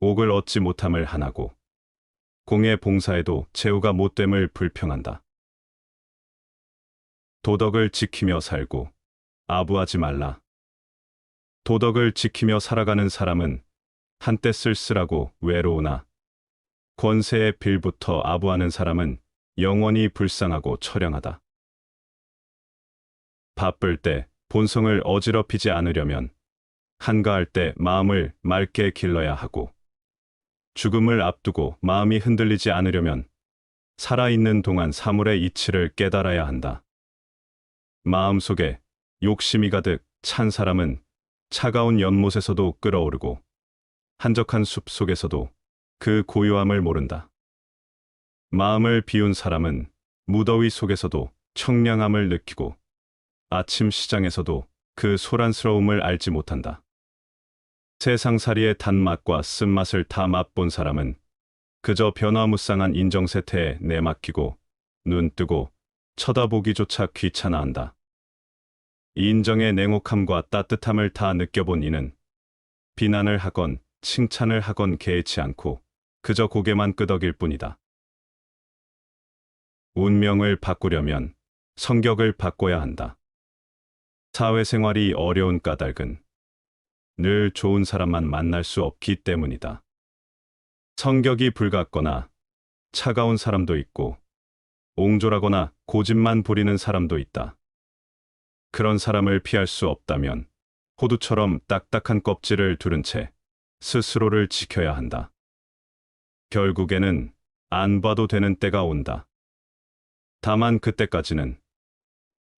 옥을 얻지 못함을 한하고 공의 봉사에도 제후가 못됨을 불평한다. 도덕을 지키며 살고 아부하지 말라. 도덕을 지키며 살아가는 사람은 한때 쓸쓸하고 외로우나 권세의 빌부터 아부하는 사람은 영원히 불쌍하고 처량하다. 바쁠 때 본성을 어지럽히지 않으려면 한가할 때 마음을 맑게 길러야 하고 죽음을 앞두고 마음이 흔들리지 않으려면 살아있는 동안 사물의 이치를 깨달아야 한다. 마음속에 욕심이 가득 찬 사람은 차가운 연못에서도 끓어오르고 한적한 숲 속에서도 그 고요함을 모른다. 마음을 비운 사람은 무더위 속에서도 청량함을 느끼고 아침 시장에서도 그 소란스러움을 알지 못한다. 세상살이의 단맛과 쓴맛을 다 맛본 사람은 그저 변화무쌍한 인정세태에 내맡기고 눈 뜨고 쳐다보기조차 귀찮아한다. 인정의 냉혹함과 따뜻함을 다 느껴본 이는 비난을 하건 칭찬을 하건 개의치 않고 그저 고개만 끄덕일 뿐이다. 운명을 바꾸려면 성격을 바꿔야 한다. 사회생활이 어려운 까닭은 늘 좋은 사람만 만날 수 없기 때문이다. 성격이 불같거나 차가운 사람도 있고 옹졸하거나 고집만 부리는 사람도 있다. 그런 사람을 피할 수 없다면 호두처럼 딱딱한 껍질을 두른 채 스스로를 지켜야 한다. 결국에는 안 봐도 되는 때가 온다. 다만 그때까지는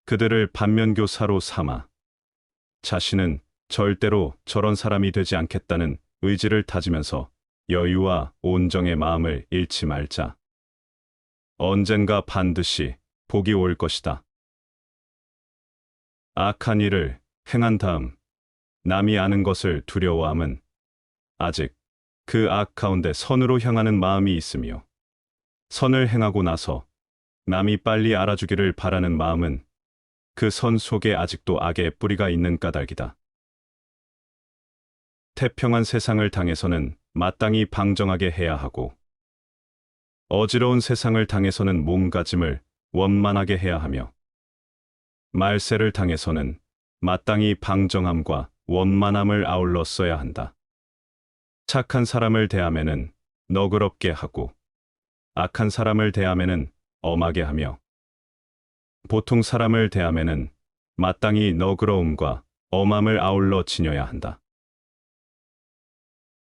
그들을 반면교사로 삼아 자신은 절대로 저런 사람이 되지 않겠다는 의지를 다지면서 여유와 온정의 마음을 잃지 말자. 언젠가 반드시 복이 올 것이다. 악한 일을 행한 다음 남이 아는 것을 두려워함은 아직 그 악 가운데 선으로 향하는 마음이 있으며, 선을 행하고 나서 남이 빨리 알아주기를 바라는 마음은 그 선 속에 아직도 악의 뿌리가 있는 까닭이다. 태평한 세상을 당해서는 마땅히 방정하게 해야 하고, 어지러운 세상을 당해서는 몸가짐을 원만하게 해야 하며, 말세를 당해서는 마땅히 방정함과 원만함을 아울러 써야 한다. 착한 사람을 대하면은 너그럽게 하고, 악한 사람을 대하면은 엄하게 하며, 보통 사람을 대하면은 마땅히 너그러움과 엄함을 아울러 지녀야 한다.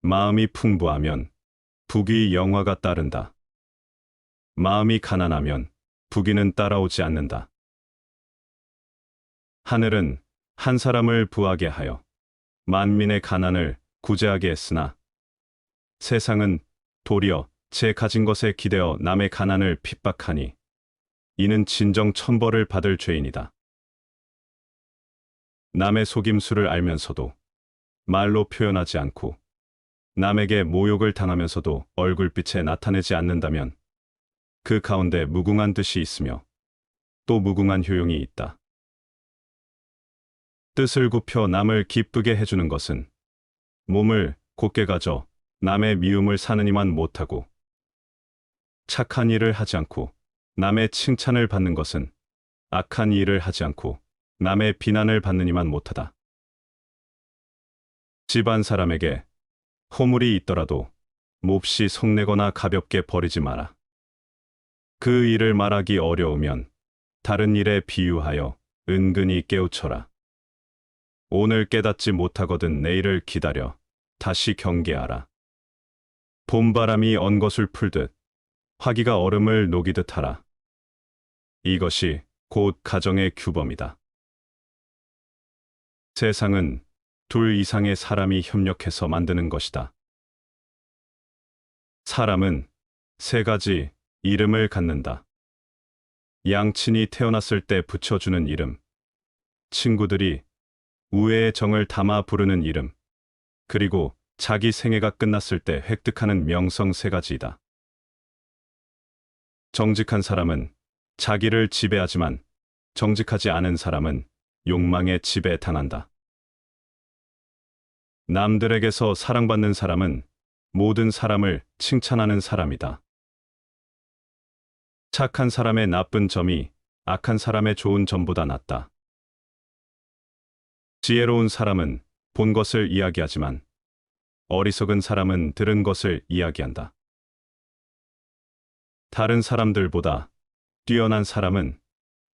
마음이 풍부하면 부귀 영화가 따른다. 마음이 가난하면 부귀는 따라오지 않는다. 하늘은 한 사람을 부하게 하여 만민의 가난을 구제하게 했으나, 세상은 도리어 제 가진 것에 기대어 남의 가난을 핍박하니 이는 진정 천벌을 받을 죄인이다. 남의 속임수를 알면서도 말로 표현하지 않고, 남에게 모욕을 당하면서도 얼굴빛에 나타내지 않는다면 그 가운데 무궁한 뜻이 있으며 또 무궁한 효용이 있다. 뜻을 굽혀 남을 기쁘게 해주는 것은 몸을 곧게 가져 남의 미움을 사느니만 못하고, 착한 일을 하지 않고 남의 칭찬을 받는 것은 악한 일을 하지 않고 남의 비난을 받느니만 못하다. 집안 사람에게 허물이 있더라도 몹시 속내거나 가볍게 버리지 마라. 그 일을 말하기 어려우면 다른 일에 비유하여 은근히 깨우쳐라. 오늘 깨닫지 못하거든 내일을 기다려 다시 경계하라. 봄바람이 언 것을 풀듯 화기가 얼음을 녹이듯 하라. 이것이 곧 가정의 규범이다. 세상은 둘 이상의 사람이 협력해서 만드는 것이다. 사람은 세 가지 이름을 갖는다. 양친이 태어났을 때 붙여주는 이름, 친구들이 우애의 정을 담아 부르는 이름, 그리고 자기 생애가 끝났을 때 획득하는 명성 세 가지이다. 정직한 사람은 자기를 지배하지만 정직하지 않은 사람은 욕망에 지배당한다. 남들에게서 사랑받는 사람은 모든 사람을 칭찬하는 사람이다. 착한 사람의 나쁜 점이 악한 사람의 좋은 점보다 낫다. 지혜로운 사람은 본 것을 이야기하지만 어리석은 사람은 들은 것을 이야기한다. 다른 사람들보다 뛰어난 사람은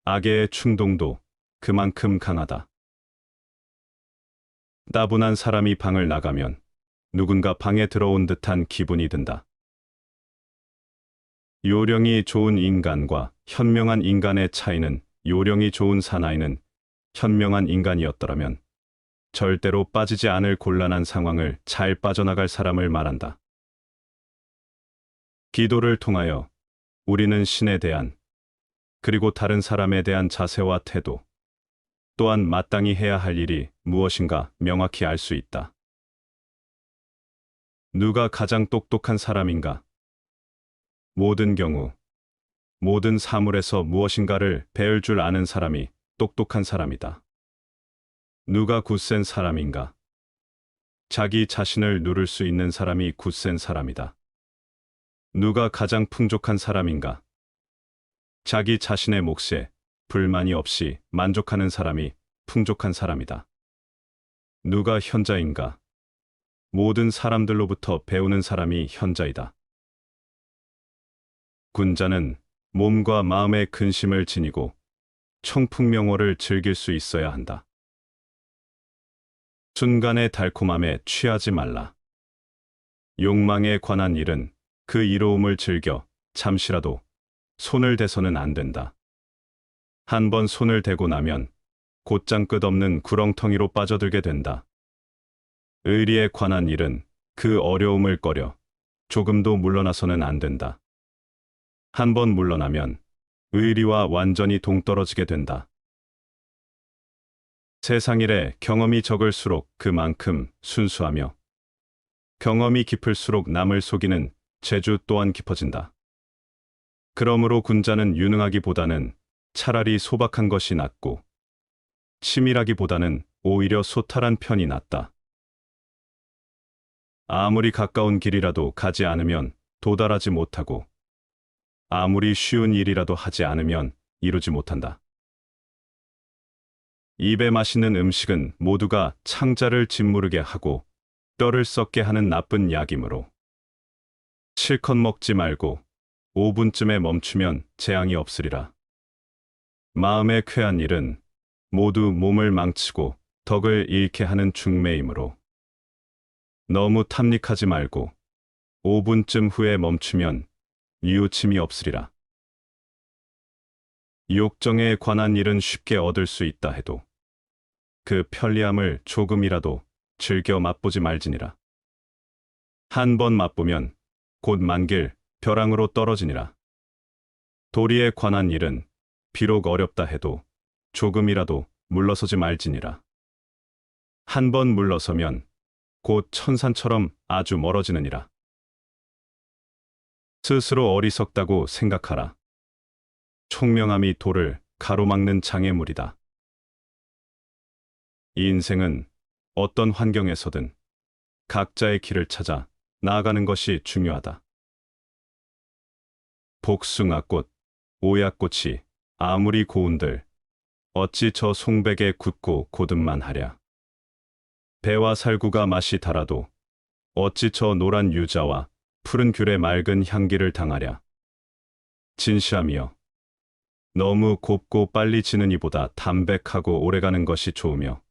악의 충동도 그만큼 강하다. 따분한 사람이 방을 나가면 누군가 방에 들어온 듯한 기분이 든다. 요령이 좋은 인간과 현명한 인간의 차이는, 요령이 좋은 사나이는 현명한 인간이었더라면 절대로 빠지지 않을 곤란한 상황을 잘 빠져나갈 사람을 말한다. 기도를 통하여 우리는 신에 대한, 그리고 다른 사람에 대한 자세와 태도, 또한 마땅히 해야 할 일이 무엇인가 명확히 알 수 있다. 누가 가장 똑똑한 사람인가? 모든 경우, 모든 사물에서 무엇인가를 배울 줄 아는 사람이 똑똑한 사람이다. 누가 굳센 사람인가? 자기 자신을 누를 수 있는 사람이 굳센 사람이다. 누가 가장 풍족한 사람인가? 자기 자신의 몫에 불만이 없이 만족하는 사람이 풍족한 사람이다. 누가 현자인가? 모든 사람들로부터 배우는 사람이 현자이다. 군자는 몸과 마음의 근심을 지니고 청풍명호를 즐길 수 있어야 한다. 순간의 달콤함에 취하지 말라. 욕망에 관한 일은 그 이로움을 즐겨 잠시라도 손을 대서는 안 된다. 한 번 손을 대고 나면 곧장 끝없는 구렁텅이로 빠져들게 된다. 의리에 관한 일은 그 어려움을 꺼려 조금도 물러나서는 안 된다. 한 번 물러나면 의리와 완전히 동떨어지게 된다. 세상 일에 경험이 적을수록 그만큼 순수하며 경험이 깊을수록 남을 속이는 재주 또한 깊어진다. 그러므로 군자는 유능하기보다는 차라리 소박한 것이 낫고 치밀하기보다는 오히려 소탈한 편이 낫다. 아무리 가까운 길이라도 가지 않으면 도달하지 못하고 아무리 쉬운 일이라도 하지 않으면 이루지 못한다. 입에 맛있는 음식은 모두가 창자를 짓무르게 하고 뼈를 썩게 하는 나쁜 약이므로 실컷 먹지 말고 5분쯤에 멈추면 재앙이 없으리라. 마음에 쾌한 일은 모두 몸을 망치고 덕을 잃게 하는 중매이므로 너무 탐닉하지 말고 5분쯤 후에 멈추면 뉘우침이 없으리라. 욕정에 관한 일은 쉽게 얻을 수 있다 해도 그 편리함을 조금이라도 즐겨 맛보지 말지니라. 한 번 맛보면 곧 만길 벼랑으로 떨어지니라. 도리에 관한 일은 비록 어렵다 해도 조금이라도 물러서지 말지니라. 한 번 물러서면 곧 천산처럼 아주 멀어지느니라. 스스로 어리석다고 생각하라. 총명함이 도를 가로막는 장애물이다. 이 인생은 어떤 환경에서든 각자의 길을 찾아 나아가는 것이 중요하다. 복숭아꽃, 오약꽃이 아무리 고운들 어찌 저 송백에 굳고 고듬만 하랴. 배와 살구가 맛이 달아도 어찌 저 노란 유자와 푸른 귤의 맑은 향기를 당하랴. 진시하며 너무 곱고 빨리 지는 이보다 담백하고 오래가는 것이 좋으며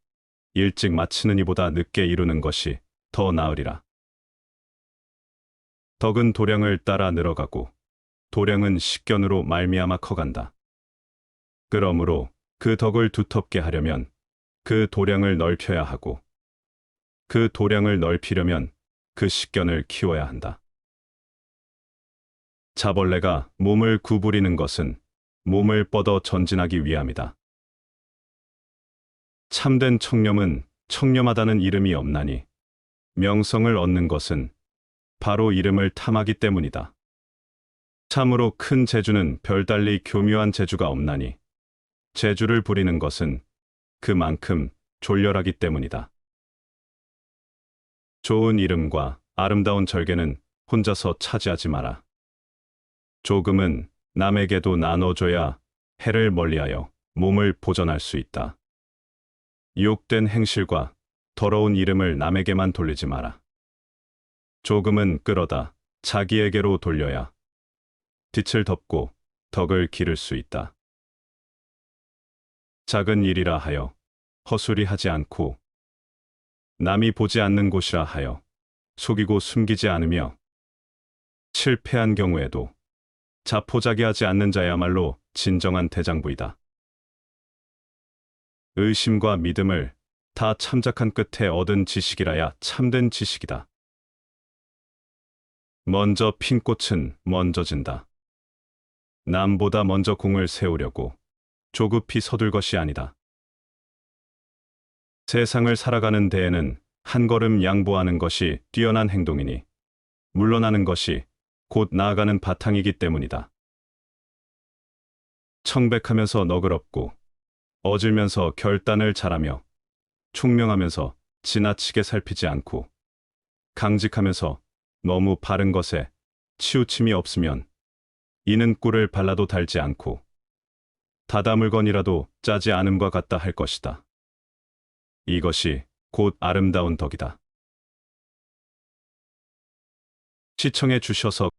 일찍 마치는 이보다 늦게 이루는 것이 더 나으리라. 덕은 도량을 따라 늘어가고 도량은 식견으로 말미암아 커간다. 그러므로 그 덕을 두텁게 하려면 그 도량을 넓혀야 하고 그 도량을 넓히려면 그 식견을 키워야 한다. 자벌레가 몸을 구부리는 것은 몸을 뻗어 전진하기 위함이다. 참된 청렴은 청렴하다는 이름이 없나니 명성을 얻는 것은 바로 이름을 탐하기 때문이다. 참으로 큰 재주는 별달리 교묘한 재주가 없나니 재주를 부리는 것은 그만큼 졸렬하기 때문이다. 좋은 이름과 아름다운 절개는 혼자서 차지하지 마라. 조금은 남에게도 나눠줘야 해를 멀리하여 몸을 보전할 수 있다. 유혹된 행실과 더러운 이름을 남에게만 돌리지 마라. 조금은 끌어다 자기에게로 돌려야 빛을 덮고 덕을 기를 수 있다. 작은 일이라 하여 허술히 하지 않고 남이 보지 않는 곳이라 하여 속이고 숨기지 않으며 실패한 경우에도 자포자기하지 않는 자야말로 진정한 대장부이다. 의심과 믿음을 다 참작한 끝에 얻은 지식이라야 참된 지식이다. 먼저 핀 꽃은 먼저 진다. 남보다 먼저 공을 세우려고 조급히 서둘 것이 아니다. 세상을 살아가는 데에는 한 걸음 양보하는 것이 뛰어난 행동이니 물러나는 것이 곧 나아가는 바탕이기 때문이다. 청백하면서 너그럽고 어질면서 결단을 잘하며 총명하면서 지나치게 살피지 않고 강직하면서 너무 바른 것에 치우침이 없으면 이는 꿀을 발라도 달지 않고 다다 물건이라도 짜지 않음과 같다 할 것이다. 이것이 곧 아름다운 덕이다. 시청해 주셔서